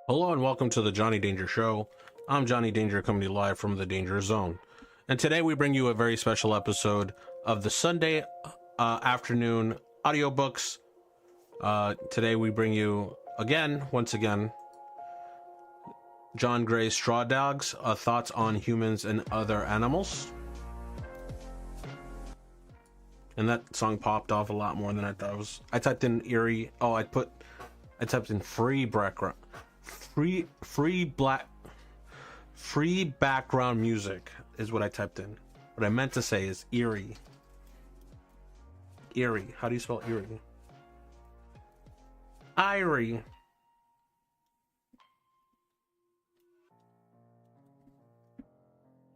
Hello and welcome to the Johnny Danger Show. I'm Johnny Danger coming to you live from the Danger Zone. And today we bring you a very special episode of the Sunday afternoon audiobooks. Today we bring you, once again, John Gray's Straw Dogs, Thoughts on Humans and Other Animals. And that song popped off a lot more than I thought it was. I typed in eerie. I typed in free background music is what I typed in. What I meant to say is eerie. Eerie. How do you spell eerie? Irie.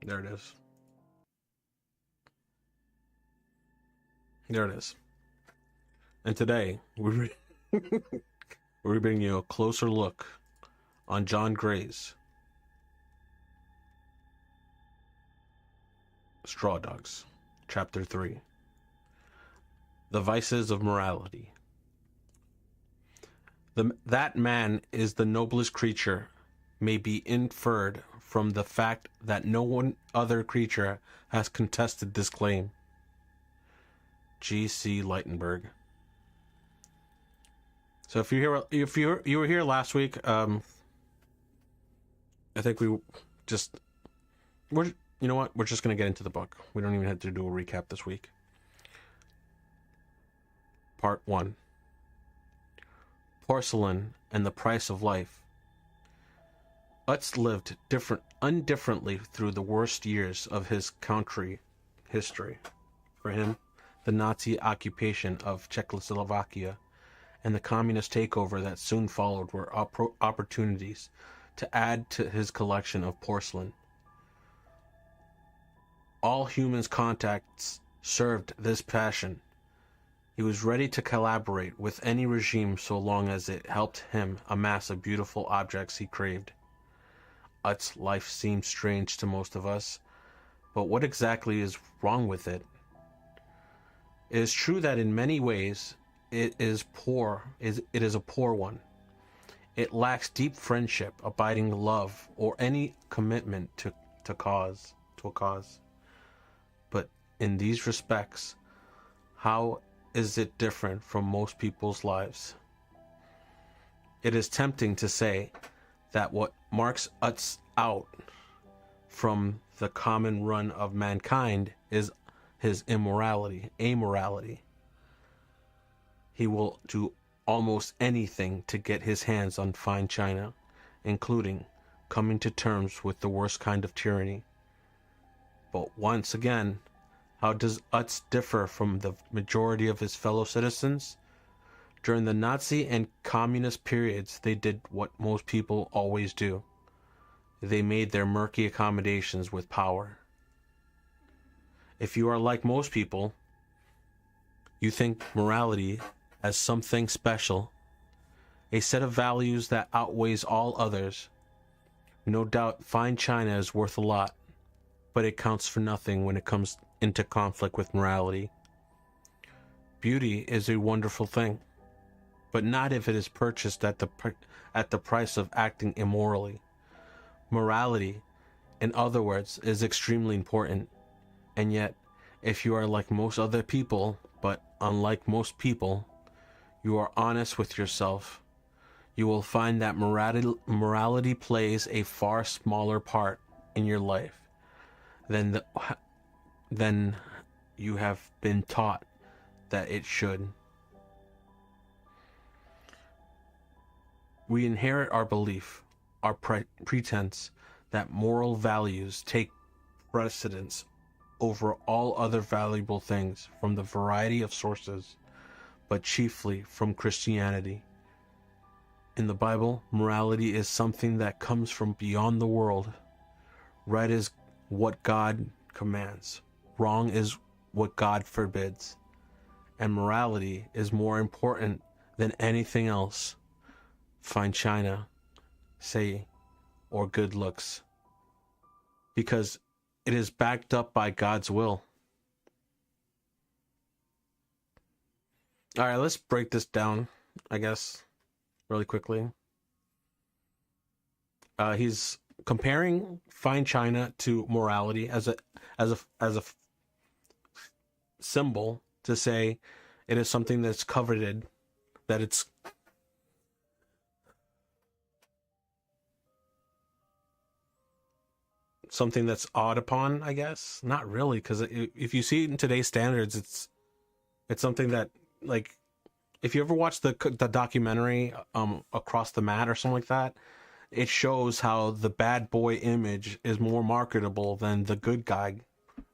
There it is. There it is. And today we're bringing you a closer look on John Gray's Straw Dogs, Chapter 3, The Vices of Morality. That man is the noblest creature may be inferred from the fact that no one other creature has contested this claim. G.C. Lightenberg. So if you were here last week, I think we're just gonna get into the book. We don't even have to do a recap this week. Part 1. Porcelain and the Price of Life. Utz lived undifferently through the worst years of his country history. For him, the Nazi occupation of Czechoslovakia and the communist takeover that soon followed were opportunities to add to his collection of porcelain. All humans' contacts served this passion. He was ready to collaborate with any regime so long as it helped him amass the beautiful objects he craved. Utz's life seemed strange to most of us, but what exactly is wrong with it? It is true that in many ways it is a poor one. It lacks deep friendship, abiding love, or any commitment to a cause. But in these respects, how is it different from most people's lives? It is tempting to say that what marks us out from the common run of mankind is his amorality. He will do almost anything to get his hands on fine china, including coming to terms with the worst kind of tyranny. But once again, how does Utz differ from the majority of his fellow citizens? During the Nazi and communist periods, they did what most people always do. They made their murky accommodations with power. If you are like most people, you think morality as something special, a set of values that outweighs all others. No doubt fine china is worth a lot, but it counts for nothing when it comes into conflict with morality. Beauty is a wonderful thing, but not if it is purchased at the price of acting immorally. Morality, in other words, is extremely important, and yet, if you are like most other people, but unlike most people, you are honest with yourself, you will find that morality plays a far smaller part in your life than you have been taught that it should. We inherit our belief, our pretense that moral values take precedence over all other valuable things from the variety of sources, but chiefly from Christianity. In the Bible, morality is something that comes from beyond the world. Right is what God commands. Wrong is what God forbids. And morality is more important than anything else. Fine china, say, or good looks. Because it is backed up by God's will. All right, let's break this down, I guess, really quickly. He's comparing fine china to morality as a symbol to say it is something that's coveted, that it's something that's odd upon, I guess. Not really, because if you see it in today's standards, it's something that, like, if you ever watch the documentary Across the Mat or something like that, it shows how the bad boy image is more marketable than the good guy,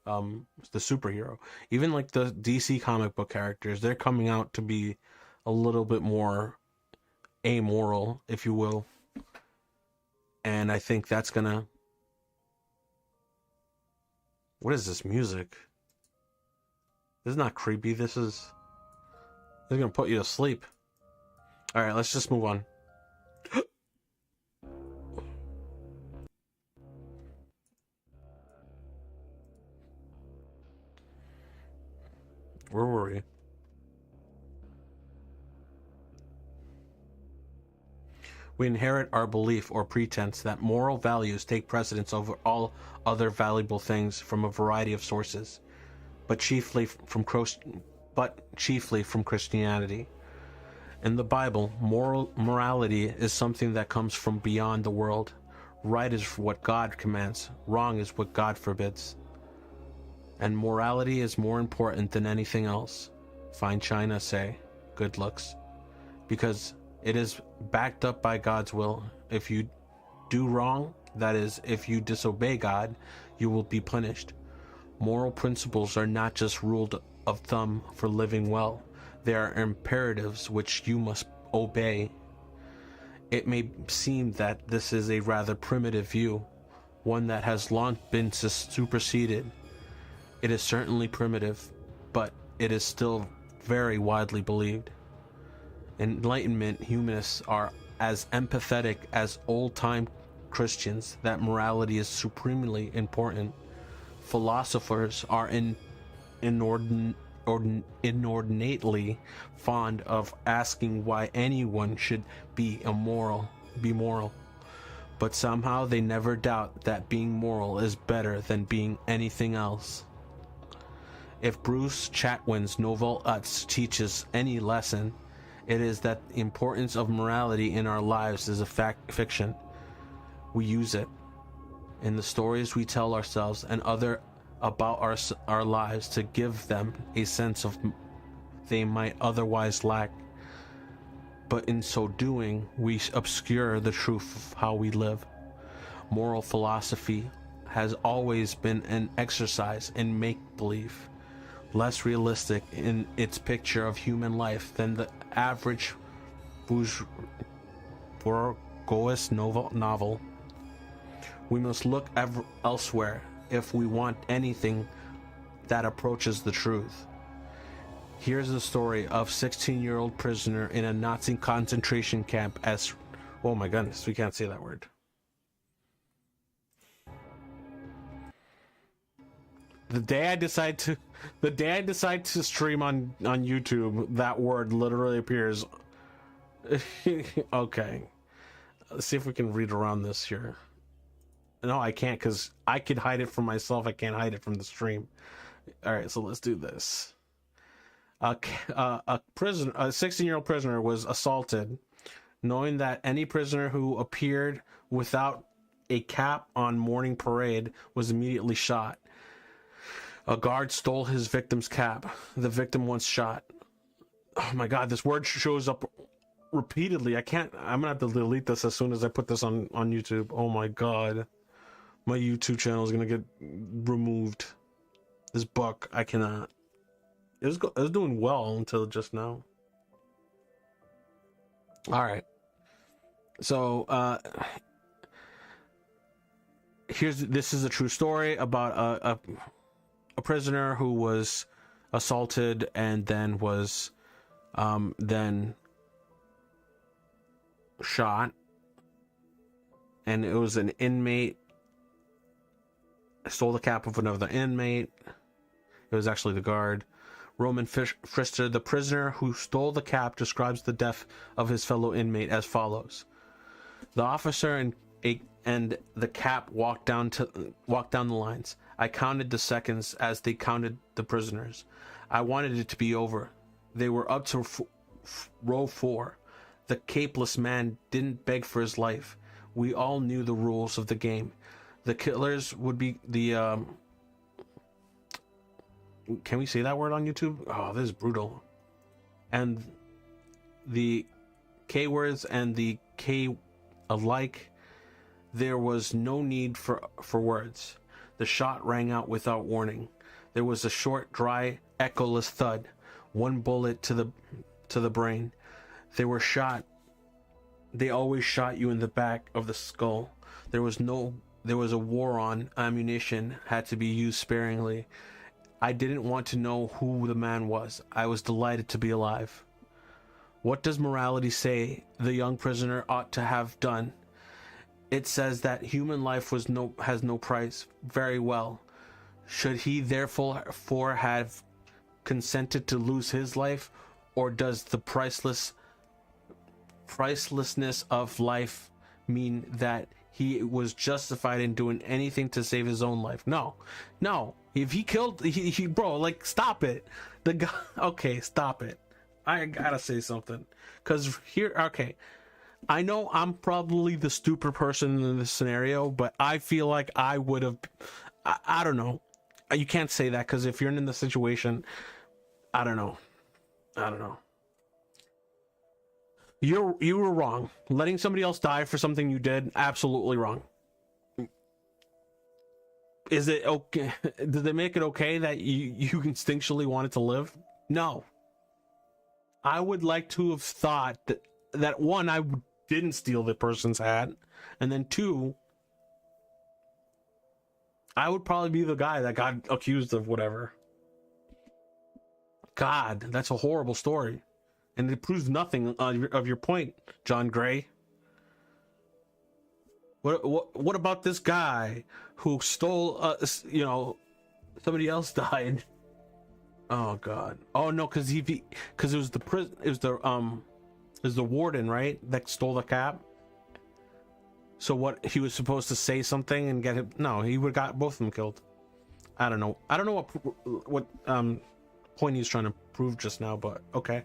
the superhero. Even like the DC comic book characters, they're coming out to be a little bit more amoral, if you will. And I think that's gonna... What is this music? This is not creepy. This is gonna put you to sleep. All right, let's just move on. Where were we? We inherit our belief or pretense that moral values take precedence over all other valuable things from a variety of sources, but chiefly from Christianity. In the Bible, morality is something that comes from beyond the world. Right is what God commands, wrong is what God forbids. And morality is more important than anything else. Fine china, say, good looks. Because it is backed up by God's will. If you do wrong, that is, if you disobey God, you will be punished. Moral principles are not just rules of thumb for living well. They are imperatives which you must obey. It may seem that this is a rather primitive view, one that has long been superseded. It is certainly primitive, but it is still very widely believed. Enlightenment humanists are as empathetic as old-time Christians that morality is supremely important. Philosophers are inordinately fond of asking why anyone should be moral. But somehow they never doubt that being moral is better than being anything else. If Bruce Chatwin's novel Utz teaches any lesson, it is that the importance of morality in our lives is a fiction. We use it in the stories we tell ourselves and other about our lives to give them a sense of they might otherwise lack. But in so doing, we obscure the truth of how we live. Moral philosophy has always been an exercise in make-believe, less realistic in its picture of human life than the average bourgeois novel. We must look elsewhere if we want anything that approaches the truth. Here's the story of 16-year-old prisoner in a Nazi concentration camp as... Oh my goodness, we can't say that word. The day I decide to stream on YouTube, that word literally appears. Okay. Let's see if we can read around this here. No, I can't, because I could hide it from myself. I can't hide it from the stream. All right, so let's do this. A 16-year-old prisoner was assaulted, knowing that any prisoner who appeared without a cap on morning parade was immediately shot. A guard stole his victim's cap. The victim was shot. Oh my god, this word shows up repeatedly. I'm gonna have to delete this as soon as I put this on YouTube. Oh my god. My YouTube channel is gonna get removed. This book, I cannot. It was doing well until just now. Alright. So, this is a true story about a prisoner who was assaulted and then was then shot, and it was an inmate stole the cap of another inmate. It was actually the guard. Roman Pfister, the prisoner who stole the cap, describes the death of his fellow inmate as follows. The officer and the cap walked down the lines. I counted the seconds as they counted the prisoners. I wanted it to be over. They were up to row 4. The capeless man didn't beg for his life. We all knew the rules of the game. The killers would be the can we say that word on YouTube? Oh, this is brutal. And the K words and the K alike. There was no need for words. The shot rang out without warning. There was a short, dry, echoless thud. One bullet to the brain. They were shot. They always shot you in the back of the skull. There was a war on. Ammunition had to be used sparingly. I didn't want to know who the man was. I was delighted to be alive. What does morality say the young prisoner ought to have done? It says that human life has no price. Very well. Should he therefore have consented to lose his life, or does the pricelessness of life mean that he was justified in doing anything to save his own life? No. If he killed, he bro, like, stop it. The guy, okay, stop it. I gotta say something, because here, okay, I know I'm probably the stupid person in this scenario, but I feel like I would have, I don't know. You can't say that, because if you're in the situation, I don't know. You were wrong. Letting somebody else die for something you did, absolutely wrong. Is it okay? Did they make it okay that you instinctually wanted to live? No. I would like to have thought that one, I didn't steal the person's hat, and then 2, I would probably be the guy that got accused of whatever. God, that's a horrible story, and it proves nothing of your point, John Gray. What about this guy who stole? Somebody else died. Oh God. Oh no, because it was the warden, right, that stole the cap. So what, he was supposed to say something and get him? No, he would have got both of them killed. I don't know what point he's trying to prove just now, but okay.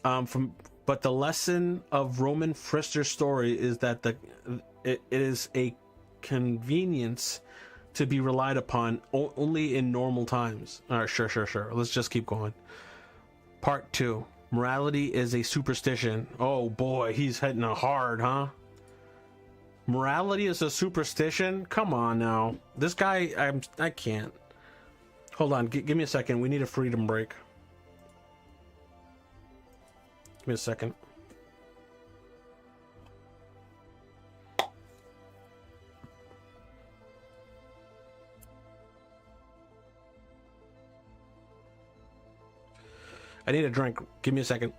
But the lesson of Roman Frister's story is that it is a convenience to be relied upon only in normal times. All right, sure. Let's just keep going. Part 2. Morality is a superstition. Oh boy, he's hitting it hard, huh? Morality is a superstition? Come on now. This guy, I can't. Hold on, give me a second. We need a freedom break. Give me a second. I need a drink. Give me a second.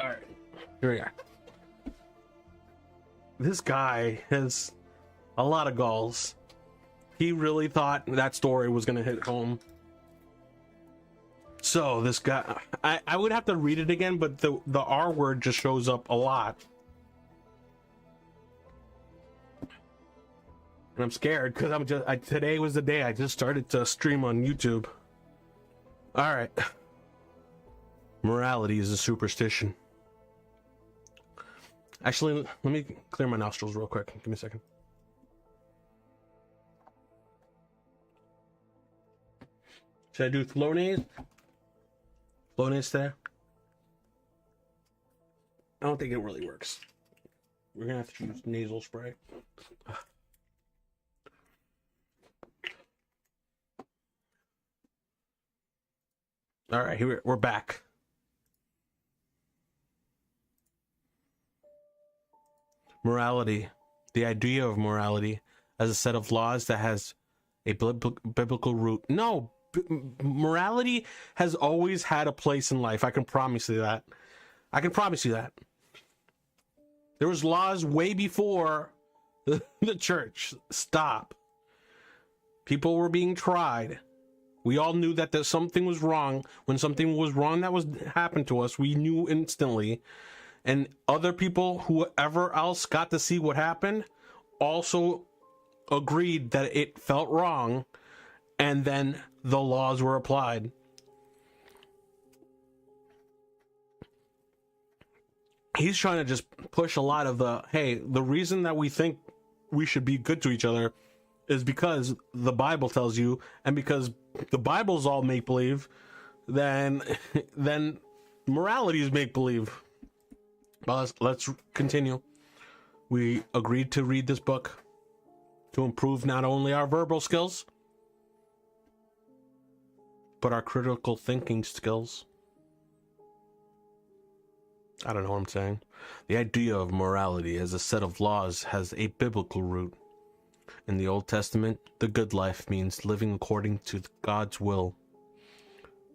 All right, here we are. This guy has a lot of galls. He really thought that story was gonna hit home. So this guy, I would have to read it again, but the R word just shows up a lot, and I'm scared because today was the day I just started to stream on YouTube. All right, morality is a superstition. Actually, let me clear my nostrils real quick. Give me a second. Should I do Flonase? Flonase there? I don't think it really works. We're gonna have to use nasal spray. All right, here we're back. Morality, the idea of morality as a set of laws that has a biblical root. No, Morality has always had a place in life. I can promise you that. I can promise you that. There was laws way before the church. Stop. People were being tried. We all knew that something was wrong. When something was wrong that was happened to us, we knew instantly. And other people, whoever else got to see what happened, also agreed that it felt wrong, and then the laws were applied. He's trying to just push a lot of the reason that we think we should be good to each other is because the Bible tells you, and because the Bible's all make-believe, then morality is make-believe. But let's continue. We agreed to read this book to improve not only our verbal skills, but our critical thinking skills. I don't know what I'm saying. The idea of morality as a set of laws has a biblical root. In the Old Testament, the good life means living according to God's will.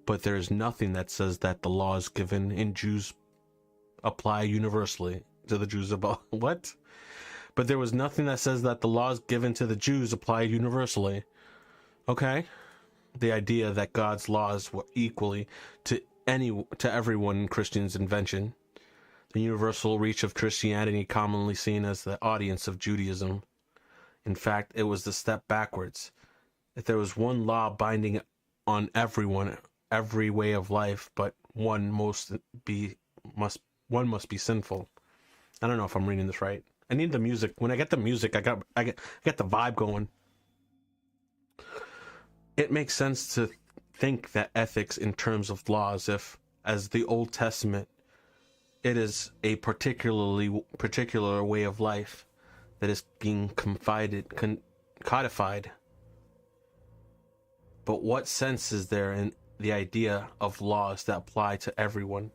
But there is nothing that says that the laws given in Jews apply universally to the Jews about what? But there was nothing that says that the laws given to the Jews apply universally. Okay? The idea that God's laws were equally to everyone Christian's invention. The universal reach of Christianity commonly seen as the audience of Judaism. In fact, it was the step backwards. If there was one law binding on everyone, every way of life, but one must be sinful. I don't know if I'm reading this right. I need the music. When I get the music, I get the vibe going. It makes sense to think that ethics in terms of laws, if, as the Old Testament, it is a particular way of life that is being codified. But what sense is there in the idea of laws that apply to everyone?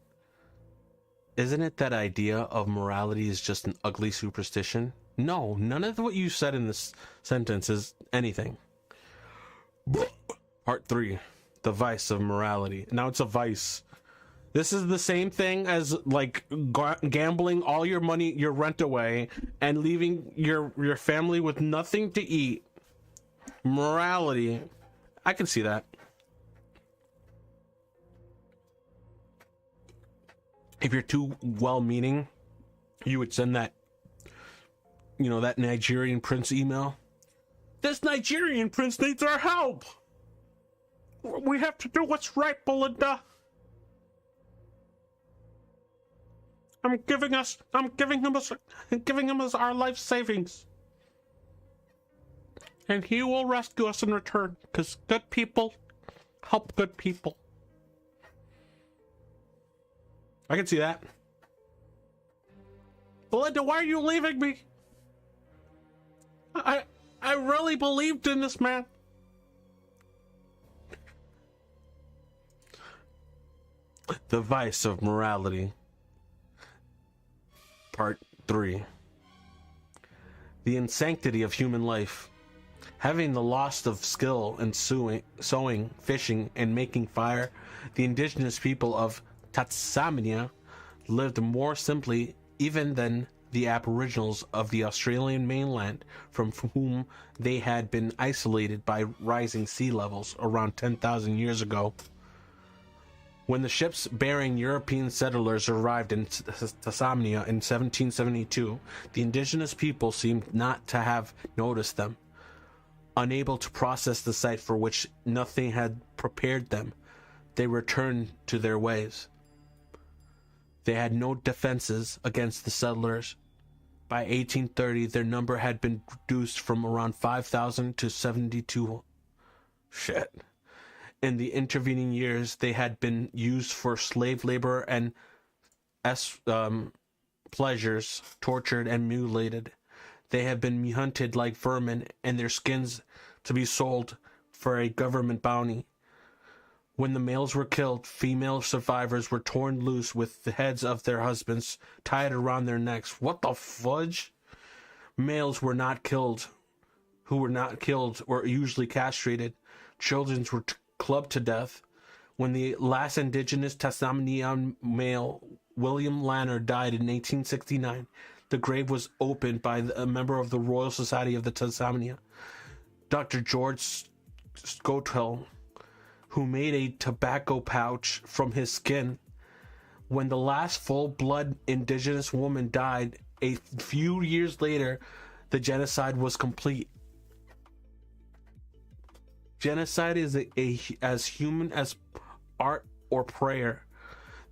Isn't it that idea of morality is just an ugly superstition? No, none of what you said in this sentence is anything. Part 3, the vice of morality. Now it's a vice. This is the same thing as like gambling all your money, your rent away, and leaving your family with nothing to eat. Morality. I can see that. If you're too well-meaning, you would send that, that Nigerian prince email. This Nigerian prince needs our help. We have to do what's right, Belinda. I'm giving him our life savings. And he will rescue us in return, because good people help good people. I can see that. Belinda, why are you leaving me? I really believed in this man. The vice of morality. Part 3. The insanctity of human life. Having the loss of skill in sewing, fishing, and making fire, the indigenous people of Tasmania lived more simply even than the aboriginals of the Australian mainland, from whom they had been isolated by rising sea levels around 10,000 years ago. When the ships bearing European settlers arrived in Tasmania in 1772, the indigenous people seemed not to have noticed them. Unable to process the sight for which nothing had prepared them, they returned to their ways. They had no defenses against the settlers. By 1830, their number had been reduced from around 5,000 to 72. In the intervening years, they had been used for slave labor and pleasures, tortured and mutilated. They had been hunted like vermin, and their skins to be sold for a government bounty. When the males were killed, female survivors were torn loose with the heads of their husbands tied around their necks. What the fudge? Males who were not killed were usually castrated. Children clubbed to death. When the last indigenous Tasmanian male, William Lanner, died in 1869, the grave was opened by a member of the Royal Society of the Tasmania, Dr. George Scotel, who made a tobacco pouch from his skin. When the last full-blood indigenous woman died a few years later, the genocide was complete. Genocide is as human as art or prayer.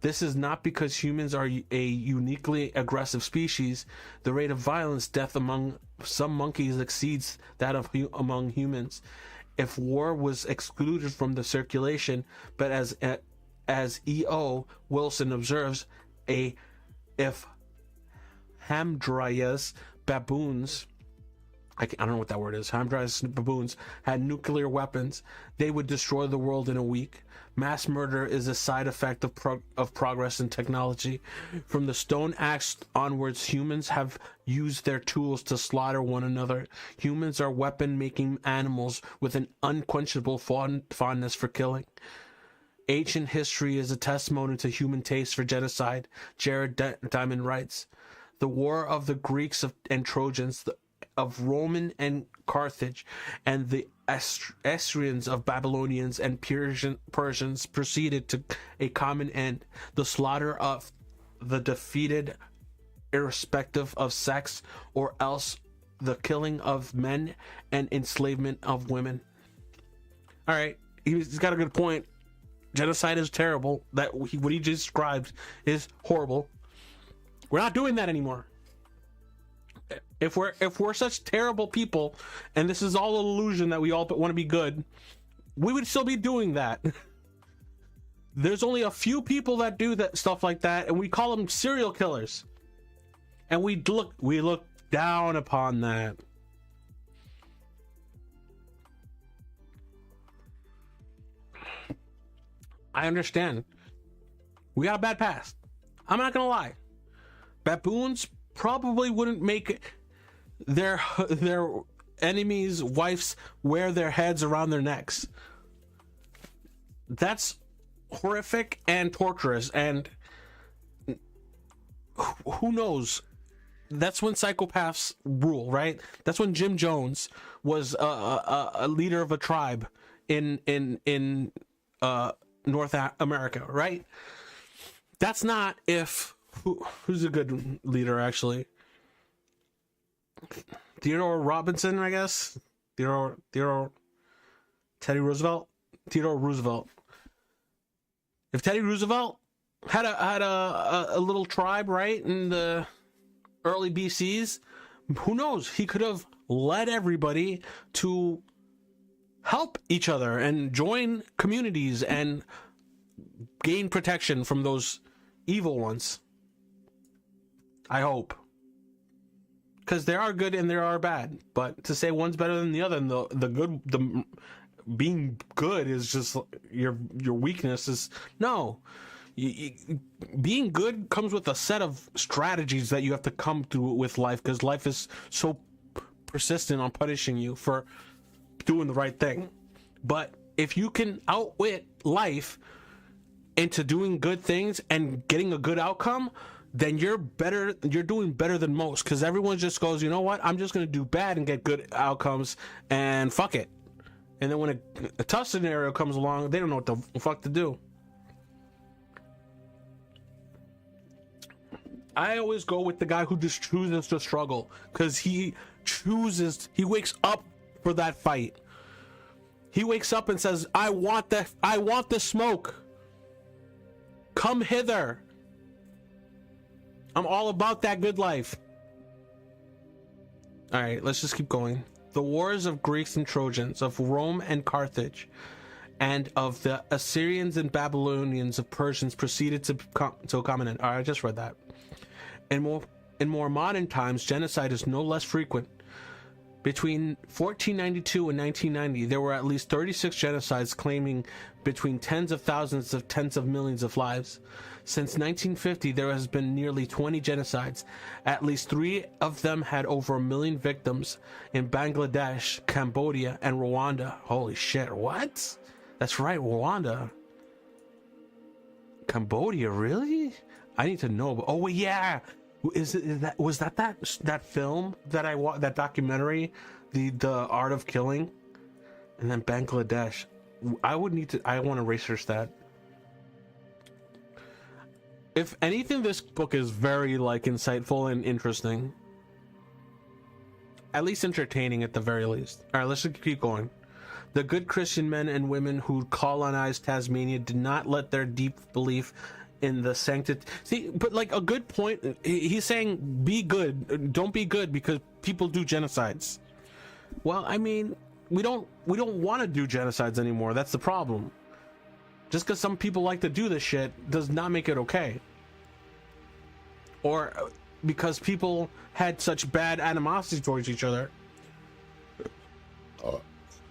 This is not because humans are a uniquely aggressive species. The rate of violence, death among some monkeys exceeds that of among humans. If war was excluded from the circulation, but as E.O. Wilson observes, if Hamadryas baboons, I don't know what that word is, Hamadryas baboons had nuclear weapons, they would destroy the world in a week. Mass murder is a side effect of progress in technology. From the Stone Axe onwards, humans have used their tools to slaughter one another. Humans are weapon-making animals with an unquenchable fondness for killing. Ancient history is a testimony to human taste for genocide. Jared Diamond writes, the war of the Greeks and Trojans, of Roman and Carthage, and the Assyrians of Babylonians and Persians proceeded to a common end, the slaughter of the defeated irrespective of sex, or else the killing of men and enslavement of women. All right, he's got a good point. Genocide is terrible. What he just described is horrible. We're not doing that anymore. If we're such terrible people, and this is all an illusion that we all want to be good, we would still be doing that. There's only a few people that do that stuff like that, and we call them serial killers. And we look down upon that. I understand. We got a bad past. I'm not gonna lie. Baboons probably wouldn't make their enemies' wives wear their heads around their necks. That's horrific and torturous, and who knows? That's when psychopaths rule, right? That's when Jim Jones was a leader of a tribe in North America, right? That's not who's a good leader, actually? Theodore Robinson, I guess. Teddy Roosevelt. Theodore Roosevelt. If Teddy Roosevelt had a little tribe, right, in the early BCs, who knows? He could have led everybody to help each other and join communities and gain protection from those evil ones. I hope. Because there are good and there are bad, but to say one's better than the other, and the being good is just your weakness is no. Being good comes with a set of strategies that you have to come through with life, because life is so persistent on punishing you for doing the right thing. But if you can outwit life into doing good things and getting a good outcome, then you're doing better than most, because everyone just goes, you know what, I'm just going to do bad and get good outcomes and fuck it. And then when a tough scenario comes along, they don't know what the fuck to do. I always go with the guy who just chooses to struggle, because he wakes up for that fight. He wakes up and says, I want the smoke. Come hither. I'm all about that good life. All right, let's just keep going. The wars of Greeks and Trojans, of Rome and Carthage, and of the Assyrians and Babylonians of Persians proceeded to a common end. All right, I just read that. In more modern times, genocide is no less frequent. Between 1492 and 1990, there were at least 36 genocides claiming between tens of thousands of tens of millions of lives. Since 1950, there has been nearly 20 genocides. At least 3 of them had over 1 million victims in Bangladesh, Cambodia, and Rwanda. Holy shit, what? That's right, Rwanda. Cambodia, really? I need to know. Oh, wait, yeah. Was that film that that documentary, the Art of Killing, and then Bangladesh? I want to research that. If anything, this book is very like insightful and interesting. At least entertaining at the very least. All right, let's just keep going. The good Christian men and women who colonized Tasmania did not let their deep belief in the sanctity. See, but like a good point, he's saying be good, don't be good because people do genocides. Well, I mean, we don't want to do genocides anymore. That's the problem. Just because some people like to do this shit does not make it okay. Or because people had such bad animosity towards each other.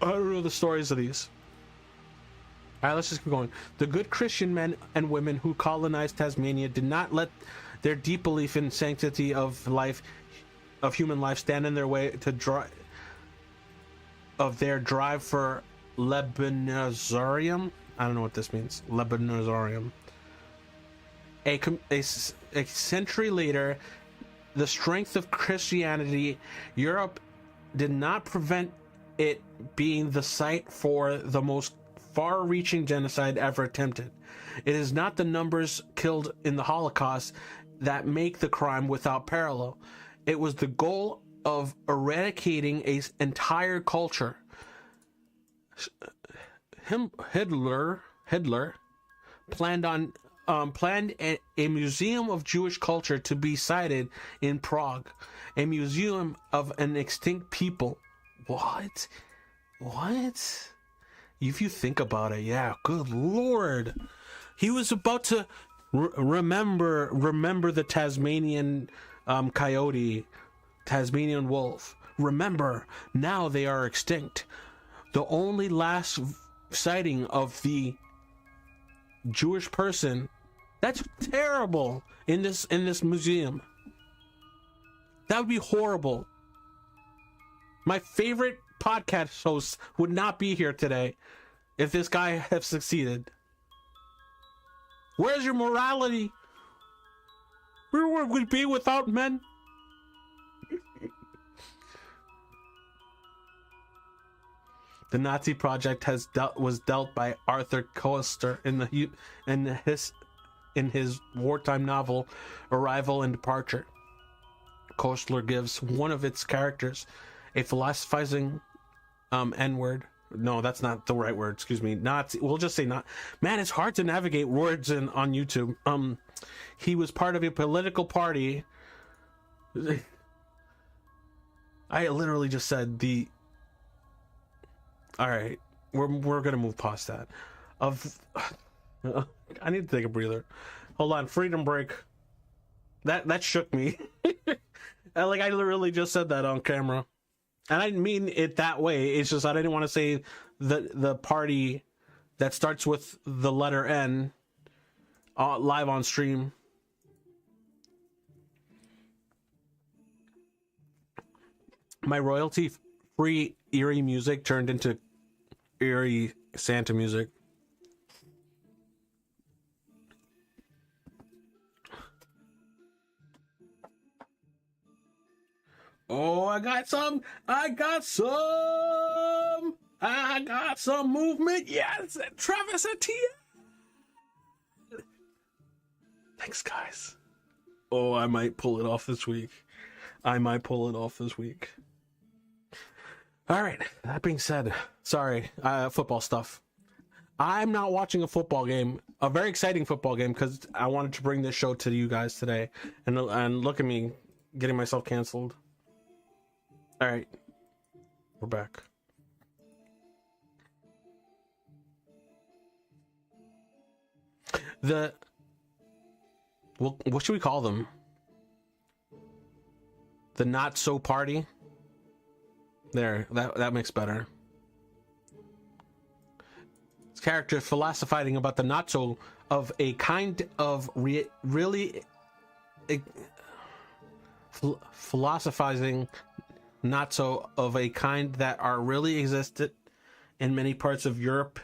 I don't know the stories of these. All right, let's just keep going. The good Christian men and women who colonized Tasmania did not let their deep belief in sanctity of life, of human life, stand in their way to their drive for Lebanizarium. I don't know what this means. Lebanizarium. A century later, the strength of Christianity, Europe did not prevent it being the site for the most far-reaching genocide ever attempted. It is not the numbers killed in the Holocaust that make the crime without parallel. It was the goal of eradicating an entire culture. Hitler planned a museum of Jewish culture to be sited in Prague, a museum of an extinct people. What? If you think about it, yeah, good Lord. He was about to remember the Tasmanian coyote, Tasmanian wolf. Remember, now they are extinct. The only last sighting of the Jewish person. That's terrible in this museum. That would be horrible. My favorite podcast host would not be here today if this guy had succeeded. Where's your morality? Where would we be without men? The Nazi project was dealt by Arthur Koester in his wartime novel Arrival and Departure. Koestler gives one of its characters a philosophizing N-word. No, that's not the right word. Excuse me. Nazi. We'll just say not. Man, it's hard to navigate words on YouTube. He was part of a political party. I literally just said the. All right, we're gonna move past that. I need to take a breather. Hold on, freedom break. That shook me. I literally just said that on camera. And I didn't mean it that way. It's just I didn't want to say the party that starts with the letter N live on stream. My royalty-free eerie music turned into eerie Santa music. Oh, I got some movement. Yes, Travis Etienne. Thanks, guys. Oh, I might pull it off this week. All right, that being said, sorry, football stuff. I'm not watching a football game, a very exciting football game, because I wanted to bring this show to you guys today. And look at me getting myself canceled. All right, we're back. What should we call them? The not so party. There, that makes better. This character philosophizing about the not so of a kind of really philosophizing not so of a kind that are really existed in many parts of Europe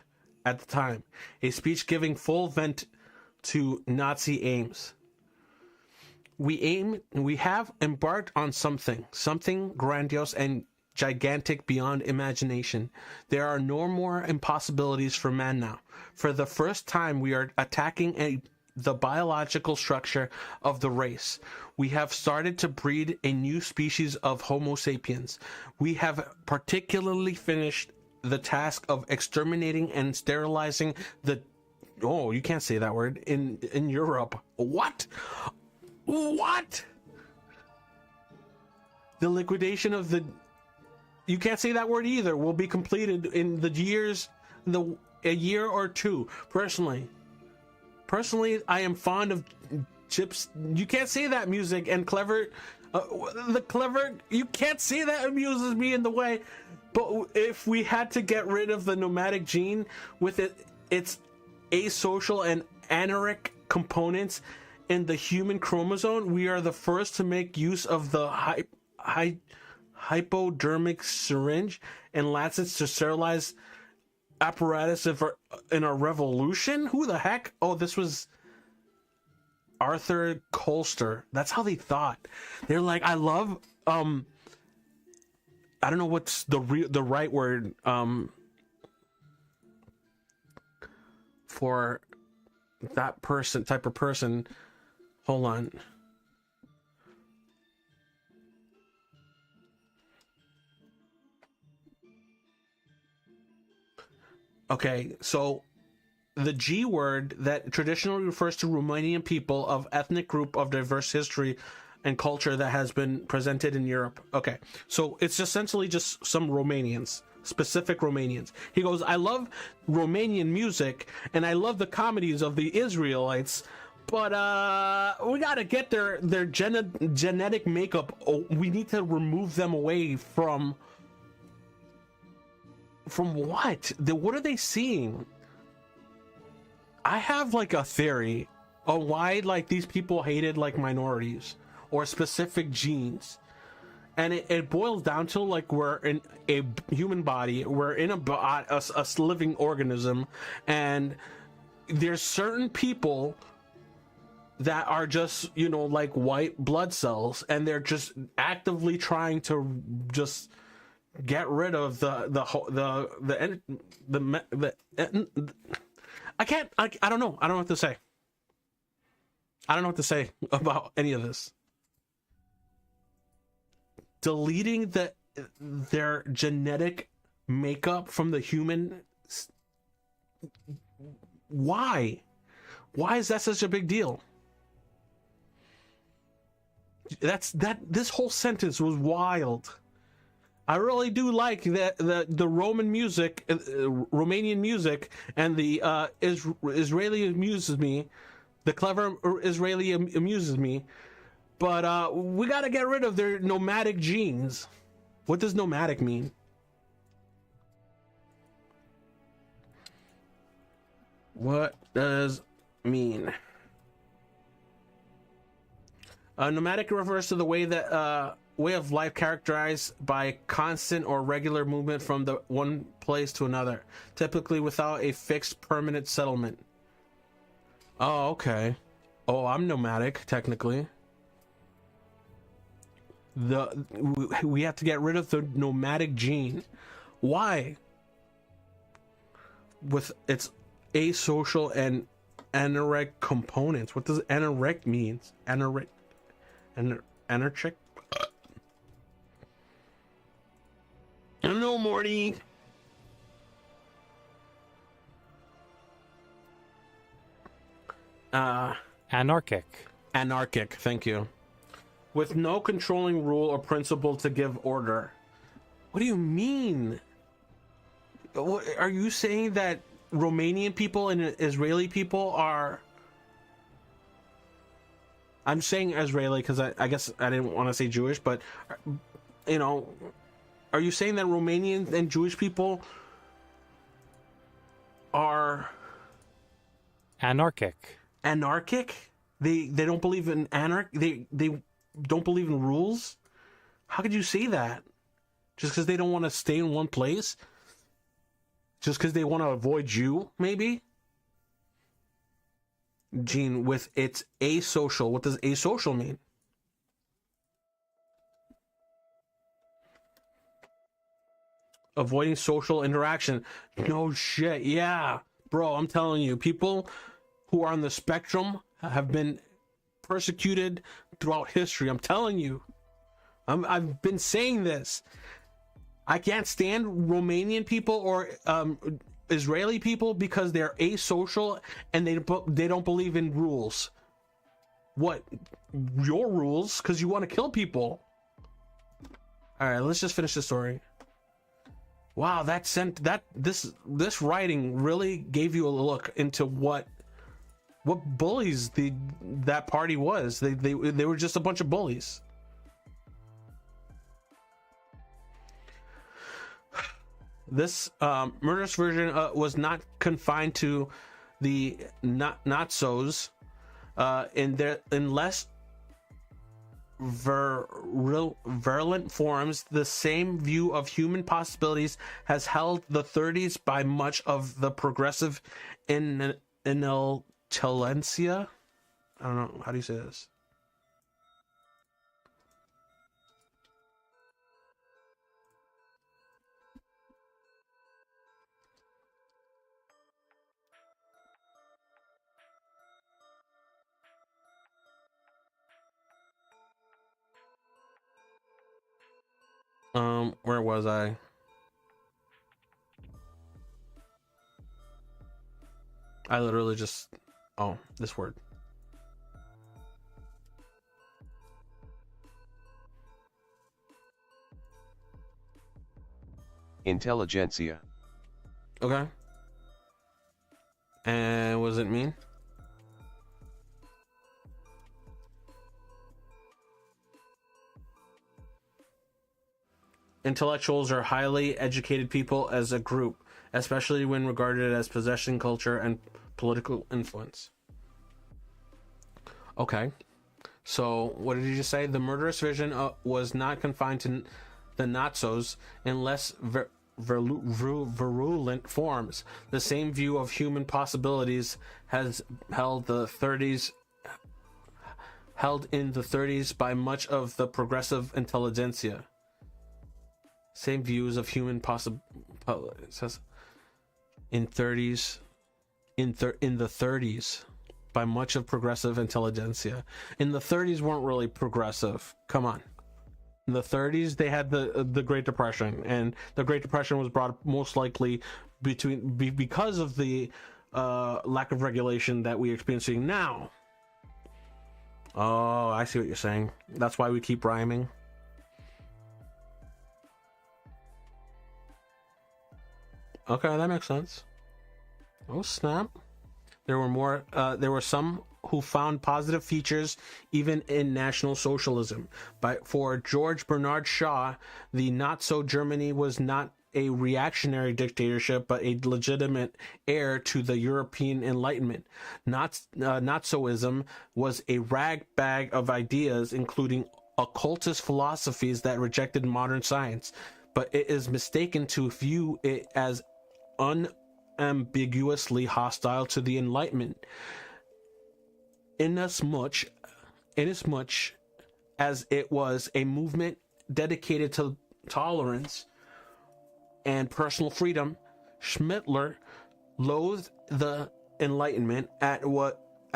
at the time, a speech giving full vent to Nazi aims. We have embarked on something grandiose and gigantic beyond imagination. There are no more impossibilities for man now. For the first time, we are attacking the biological structure of the race. We have started to breed a new species of Homo sapiens. We have particularly finished the task of exterminating and sterilizing the... Oh, you can't say that word in Europe. What? What? The liquidation of the... You can't say that word either. Will be completed in the years, a year or two. Personally, I am fond of chips. You can't say that, music and clever. The clever. You can't say that, amuses me in the way. But if we had to get rid of the nomadic gene with its asocial and aneric components in the human chromosome, we are the first to make use of the hypodermic syringe and lancets to sterilize apparatus in a revolution. Who the heck? Oh, this was Arthur Colster. That's how they thought. They're like, I love I don't know what's the right word for that person, type of person. Hold on. Okay, so the G word that traditionally refers to Romanian people of ethnic group of diverse history and culture that has been presented in Europe. Okay, so it's essentially just some Romanians, specific Romanians. He goes, I love Romanian music and I love the comedies of the Israelites, but we gotta get their genetic makeup. Oh, we need to remove them away from what? What are they seeing? I have like a theory on why like these people hated like minorities or specific genes, and it boils down to like we're in a human body, we're in a living organism, and there's certain people that are just, you know, like white blood cells, and they're just actively trying to just get rid of the I don't know what to say. I don't know what to say about any of this. Deleting their genetic makeup from the human. Why is that such a big deal? This whole sentence was wild. I really do like the Roman music, Romanian music, and the Israeli amuses me. The clever Israeli amuses me, but we got to get rid of their nomadic genes. What does nomadic mean? What does mean? Nomadic refers to the way that way of life characterized by constant or regular movement from the one place to another, typically without a fixed permanent settlement. Oh, okay. Oh, I'm nomadic technically. We have to get rid of the nomadic gene. Why? With its asocial and aneric components. What does aneric means? Aneric. Anarchic. I don't know, Morty. Anarchic. Anarchic, thank you. With no controlling rule or principle to give order. What do you mean? Are you saying that Romanian people and Israeli people are... I'm saying Israeli because I guess I didn't want to say Jewish, but, you know, are you saying that Romanian and Jewish people are... Anarchic. Anarchic? They don't believe in they don't believe in rules? How could you say that? Just because they don't want to stay in one place? Just because they want to avoid you, maybe? Gene, with its asocial. What does asocial mean? Avoiding social interaction. No shit. Yeah. Bro, I'm telling you, people who are on the spectrum have been persecuted throughout history. I'm telling you. I've been saying this. I can't stand Romanian people or Israeli people because they're asocial and they don't believe in rules. What? Your rules? Because you want to kill people. All right, let's just finish the story. Wow, this writing really gave you a look into what bullies that party was. They were just a bunch of bullies. This murderous version was not confined to the Nazis in less virulent forms. The same view of human possibilities has held the 30s by much of the progressive intelligentsia. I don't know, how do you say this? Where was I? I literally just, this word. Intelligentsia. Okay. And what does it mean? Intellectuals are highly educated people as a group, especially when regarded as possessing culture and political influence. Okay. So, what did you just say? The murderous vision was not confined to the Nazis in less virulent forms. The same view of human possibilities has held in the 30s by much of the progressive intelligentsia. Same views of human possibilities in the 30s by much of progressive intelligentsia. In the 30s weren't really progressive. Come on. In the 30s they had the Great Depression, and the Great Depression was brought most likely because of the lack of regulation that we're experiencing now. Oh, I see what you're saying. That's why we keep rhyming. Okay, that makes sense. Oh snap. There were some who found positive features even in National Socialism. But for George Bernard Shaw, the Nazi Germany was not a reactionary dictatorship, but a legitimate heir to the European Enlightenment. Nazism was a ragbag of ideas, including occultist philosophies that rejected modern science. But it is mistaken to view it as unambiguously hostile to the Enlightenment, inasmuch as it was a movement dedicated to tolerance and personal freedom. Schmittler loathed the Enlightenment at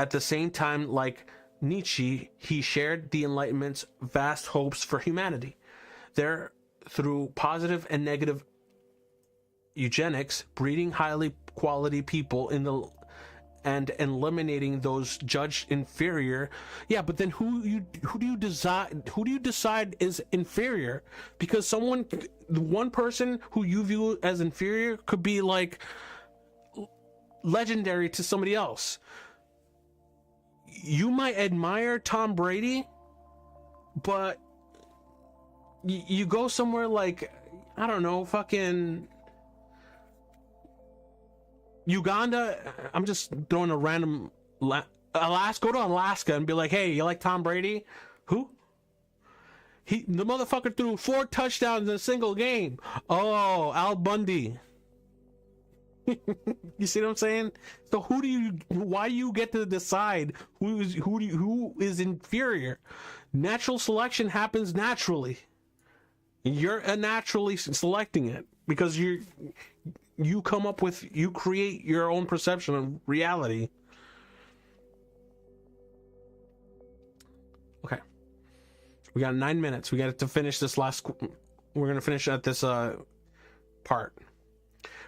the same time, like Nietzsche, he shared the Enlightenment's vast hopes for humanity. There, through positive and negative eugenics, breeding highly quality people and eliminating those judged inferior. Yeah, but then who do you decide is inferior? Because one person who you view as inferior could be like legendary to somebody else. You might admire Tom Brady, but you go somewhere like, I don't know, fucking Uganda. I'm just throwing a random Alaska. Go to Alaska and be like, hey, you like Tom Brady? Who? The motherfucker threw 4 touchdowns in a single game. Oh, Al Bundy. You see what I'm saying? So why do you get to decide who is inferior? Natural selection happens naturally. You're naturally selecting it because you create your own perception of reality. Okay. We got 9 minutes. We got to finish this last. We're going to finish at this part.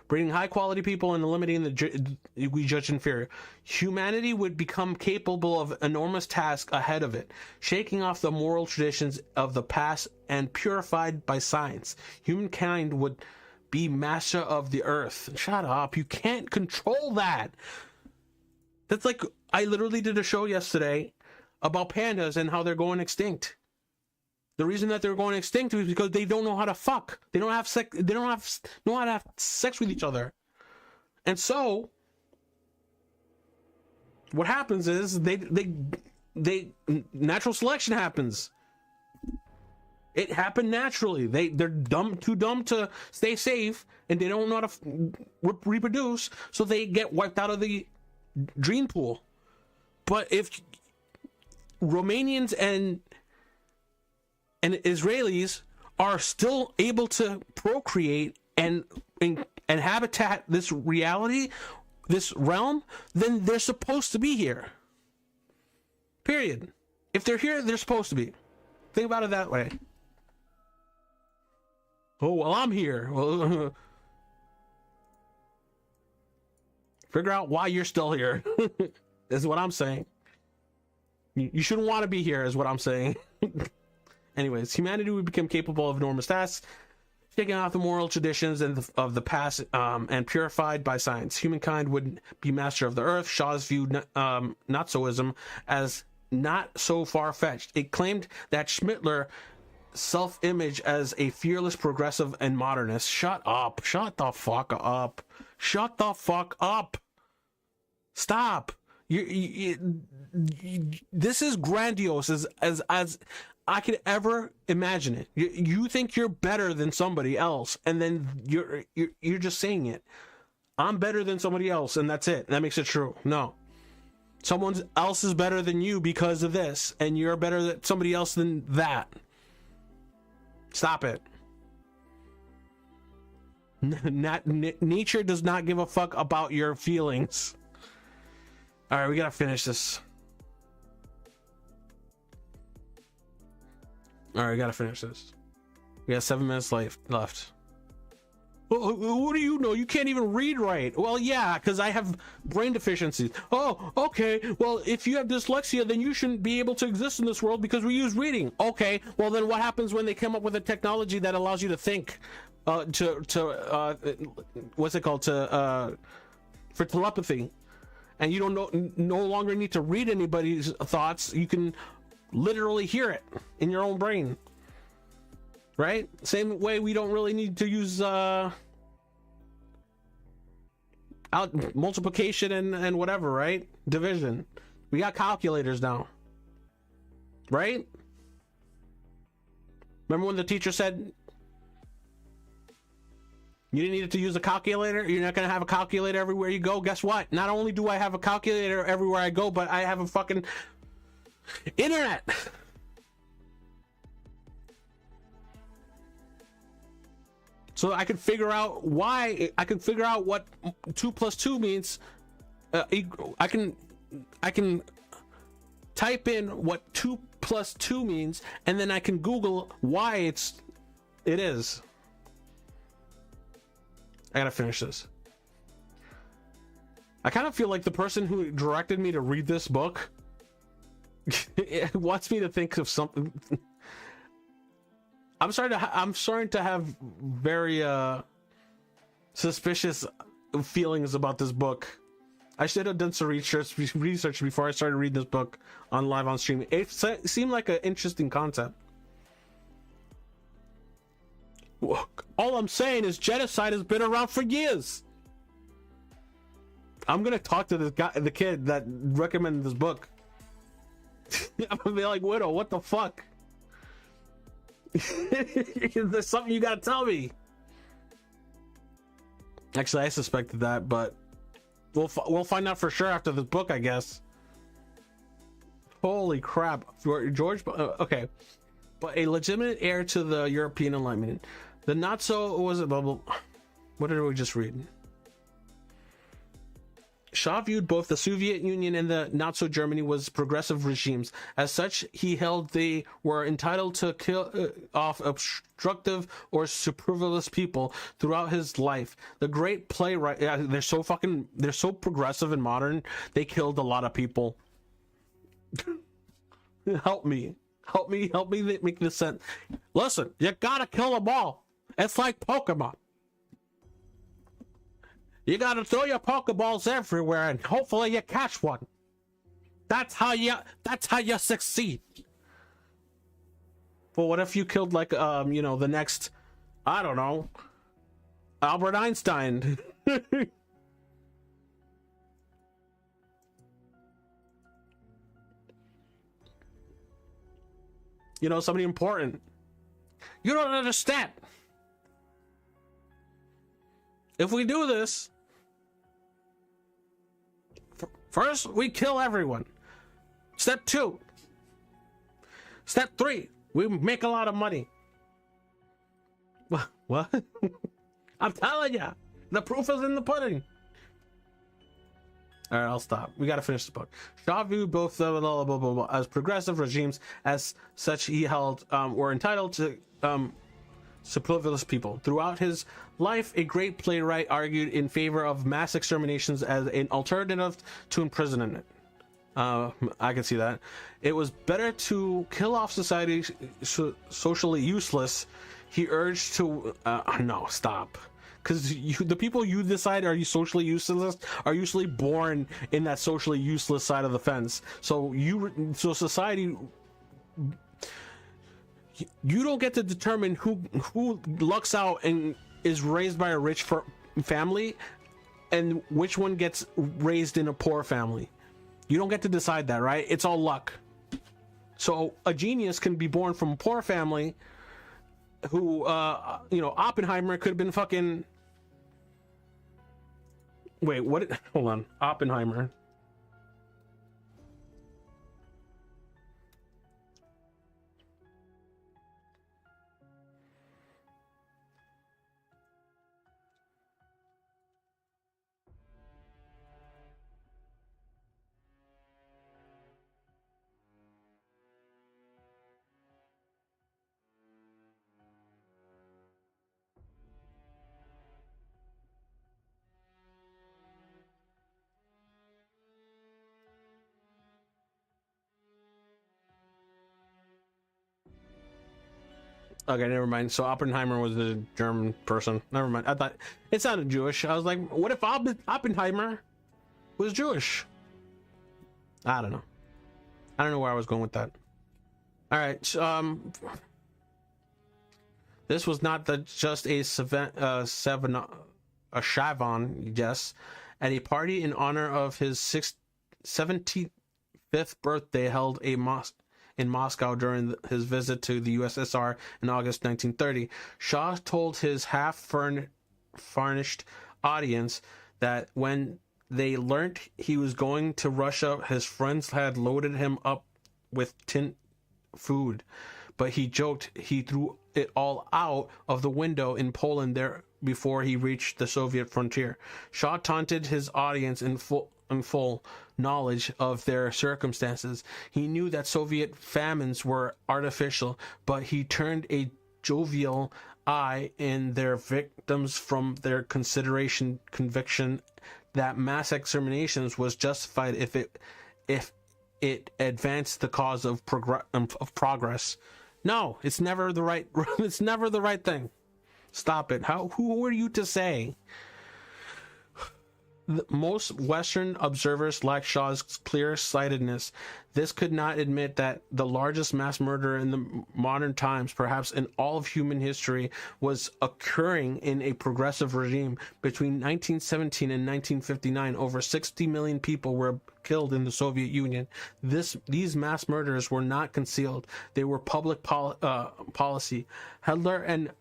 Breeding high quality people and limiting we judge inferior. Humanity would become capable of enormous tasks ahead of it, shaking off the moral traditions of the past and purified by science. Humankind would be master of the earth. Shut up. You can't control that. That's like, I literally did a show yesterday about pandas and how they're going extinct. The reason that they're going extinct is because they don't know how to fuck. They don't have sex. They don't know how to have sex with each other. And so, what happens is they natural selection happens. It happened naturally. They're too dumb to stay safe, and they don't know how to reproduce, so they get wiped out of the gene pool. But if Romanians and Israelis are still able to procreate and habitat this reality, this realm, then they're supposed to be here. Period. If they're here, they're supposed to be. Think about it that way. Oh, well, I'm here. Well, figure out why you're still here. Is what I'm saying. You shouldn't want to be here, is what I'm saying. Anyways, humanity would become capable of enormous tasks, taking off the moral traditions of the past and purified by science. Humankind would be master of the earth. Shaw's viewed Nazism as not so far-fetched. It claimed that Schmittler self-image as a fearless progressive and modernist. Shut up. Shut the fuck up. Shut the fuck up. Stop. This is grandiose as I could ever imagine it. You think you're better than somebody else, and then you're just saying it. I'm better than somebody else, and that's it. That makes it true. No. Someone else is better than you because of this, and you're better than somebody else than that. Stop it. Nature does not give a fuck about your feelings. All right, we gotta finish this. All right, we gotta finish this. We got 7 minutes left. What do you know? You can't even read right. Well, yeah, because I have brain deficiencies. Oh, okay. Well, if you have dyslexia, then you shouldn't be able to exist in this world because we use reading. Okay. Well, then what happens when they come up with a technology that allows you to think? What's it called? For telepathy, and you don't no longer need to read anybody's thoughts. You can literally hear it in your own brain. Right? Same way we don't really need to use multiplication and whatever, right? Division. We got calculators now. Right? Remember when the teacher said you didn't need to use a calculator? You're not going to have a calculator everywhere you go? Guess what? Not only do I have a calculator everywhere I go, but I have a fucking internet. So I can figure out why. I can figure out what 2 plus 2 means. I can type in what 2 plus 2 means, and then I can Google why it is. I gotta finish this. I kind of feel like the person who directed me to read this book wants me to think of something. I'm starting to have very suspicious feelings about this book. I should have done some research before I started reading this book on stream. It seemed like an interesting concept. All I'm saying is genocide has been around for years. I'm gonna talk to this guy, the kid that recommended this book. I'm gonna be like, Widow, what the fuck? There's something you gotta tell me. Actually, I suspected that, but we'll find out for sure after this book, I guess. Holy crap, George. Okay, but a legitimate heir to the European Enlightenment. The not so was it bubble. What did we just read? Shaw viewed both the Soviet Union and the not-so Germany was progressive regimes. As such, he held they were entitled to kill off obstructive or superfluous people throughout his life. The great playwright, they're so progressive and modern, they killed a lot of people. Help me make this sense. Listen, you gotta kill them all. It's like Pokemon. You gotta throw your Pokeballs everywhere and hopefully you catch one. That's how you succeed. Well, what if you killed like the next, I don't know, Albert Einstein? Somebody important. You don't understand. If we do this, first, we kill everyone. Step 2. Step 3, we make a lot of money. What? I'm telling you, the proof is in the pudding. All right, I'll stop. We got to finish the book. Shaw viewed both as progressive regimes. As such, he held were entitled to superfluous people. Throughout his life, a great playwright argued in favor of mass exterminations as an alternative to imprisonment. I can see that. It was better to kill off society socially useless. He urged to no, stop. Because the people you decide are you socially useless are usually born in that socially useless side of the fence. So society, you don't get to determine who lucks out and is raised by a rich family and which one gets raised in a poor family. You don't get to decide that, right? It's all luck. So a genius can be born from a poor family who Oppenheimer could have been fucking, wait, what? Hold on. Oppenheimer. Okay, never mind. So Oppenheimer was a German person. Never mind. I thought it sounded Jewish. I was like, what if Oppenheimer was Jewish? I don't know. I don't know where I was going with that. All right. This was not just a Shavon, yes, at a party in honor of his 75th birthday held in Moscow during his visit to the USSR in August 1930. Shaw told his half-furnished audience that when they learnt he was going to Russia, his friends had loaded him up with tin food. But he joked he threw it all out of the window in Poland there before he reached the Soviet frontier. Shaw taunted his audience in full knowledge of their circumstances. He knew that Soviet famines were artificial, but he turned a jovial eye in their victims from their conviction that mass exterminations was justified if it advanced the cause of progress. No, it's never the right. It's never the right thing. Stop it. Who are you to say? Most Western observers lack Shaw's clear-sightedness. This could not admit that the largest mass murder in the modern times, perhaps in all of human history, was occurring in a progressive regime. Between 1917 and 1959, over 60 million people were killed in the Soviet Union. These mass murders were not concealed. They were public policy. Hitler and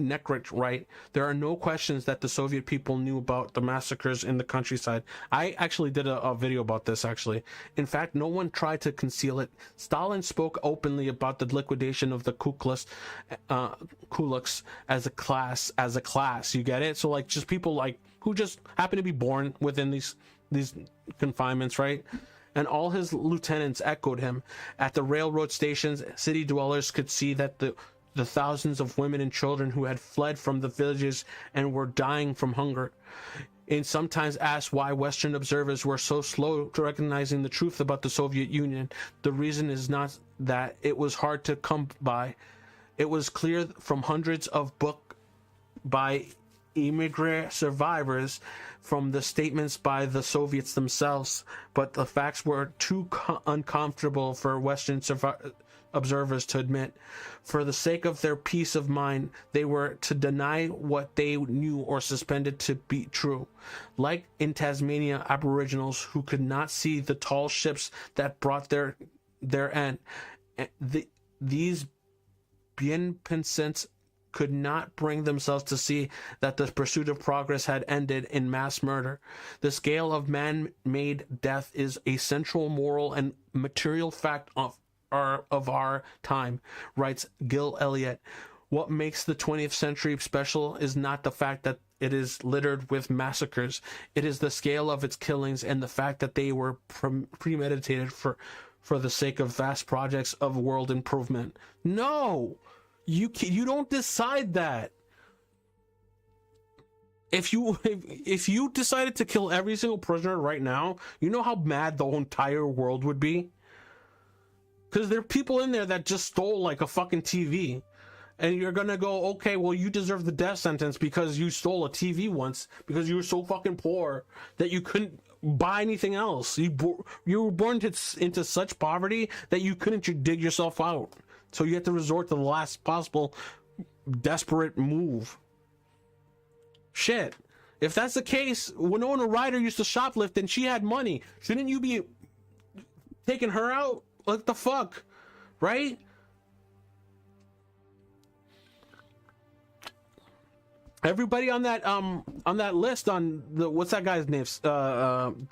Neckert write, there are no questions that the Soviet people knew about the massacres in the countryside. I actually did a video about this, actually. In fact, no one tried to conceal it. Stalin spoke openly about the liquidation of the Kulaks as a class. You get it? So like just people like who just happen to be born within these confinements, right? And all his lieutenants echoed him. At the railroad stations, city dwellers could see that the thousands of women and children who had fled from the villages and were dying from hunger. And sometimes asked why Western observers were so slow to recognizing the truth about the Soviet Union. The reason is not that it was hard to come by. It was clear from hundreds of books by immigrant survivors, from the statements by the Soviets themselves, but the facts were too uncomfortable for Western observers to admit. For the sake of their peace of mind, they were to deny what they knew or suspended to be true. Like in Tasmania, Aboriginals who could not see the tall ships that brought their end. These bien pensants could not bring themselves to see that the pursuit of progress had ended in mass murder. The scale of man-made death is a central moral and material fact of our time, writes Gil Elliott. What makes the 20th century special is not the fact that it is littered with massacres. It is the scale of its killings and the fact that they were premeditated for the sake of vast projects of world improvement. No! You don't decide that. If you decided to kill every single prisoner right now, you know how mad the whole entire world would be? Because there are people in there that just stole like a fucking TV. And you're gonna go, okay, well, you deserve the death sentence because you stole a TV once, because you were so fucking poor that you couldn't buy anything else. You were born into such poverty that you couldn't dig yourself out. So you have to resort to the last possible desperate move. Shit. If that's the case, Winona Ryder used to shoplift and she had money. Shouldn't you be taking her out? What the fuck? Right? Everybody on that list, on the, what's that guy's name?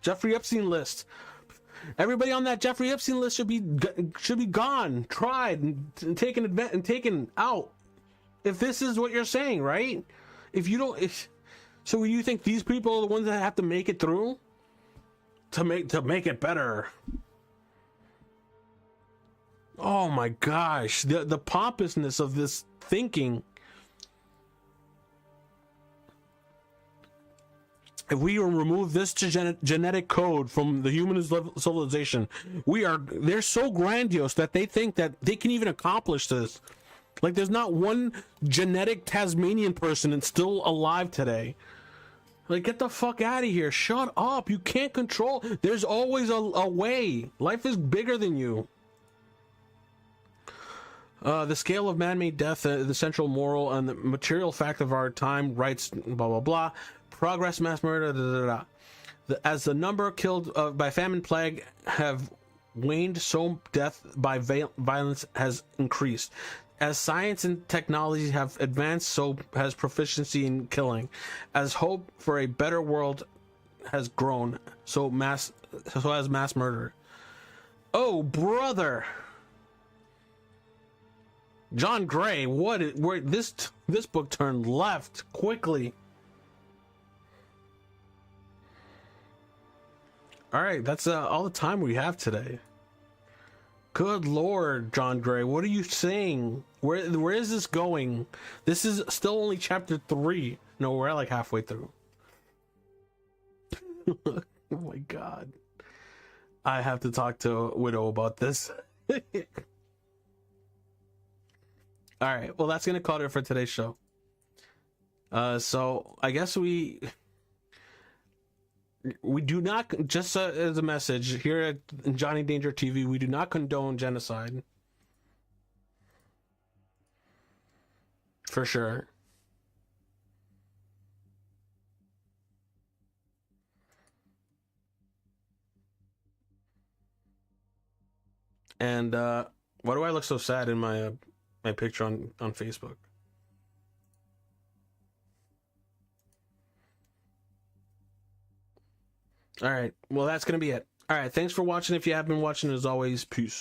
Jeffrey Epstein list. Everybody on that Jeffrey Epstein list should be gone, tried, and taken out. If this is what you're saying, right? So you think these people are the ones that have to make it through to make it better? Oh my gosh, the pompousness of this thinking. If we remove this genetic code from the human civilization, they're so grandiose that they think that they can even accomplish this. Like there's not one genetic Tasmanian person and still alive today. Like, get the fuck out of here. Shut up. You can't control. There's always a way. Life is bigger than you. The scale of man-made death, the central moral and the material fact of our time, writes blah blah blah. Progress, mass murder, da, da, da. As the number killed by famine, plague have waned, so death by violence has increased. As science and technology have advanced, so has proficiency in killing. As hope for a better world has grown, so has mass murder. Oh, brother. John Gray, this book turned left quickly. All right, that's all the time we have today. Good Lord, John Gray, what are you saying? Where is this going? This is still only chapter 3. No, we're like halfway through. Oh my God. I have to talk to Widow about this. All right, well, that's going to call it for today's show. So I guess we do not, just as a message here at Johnny Danger TV, we do not condone genocide. For sure. And why do I look so sad in my my picture on Facebook? All right. Well, that's going to be it. All right. Thanks for watching. If you have been watching, as always, peace.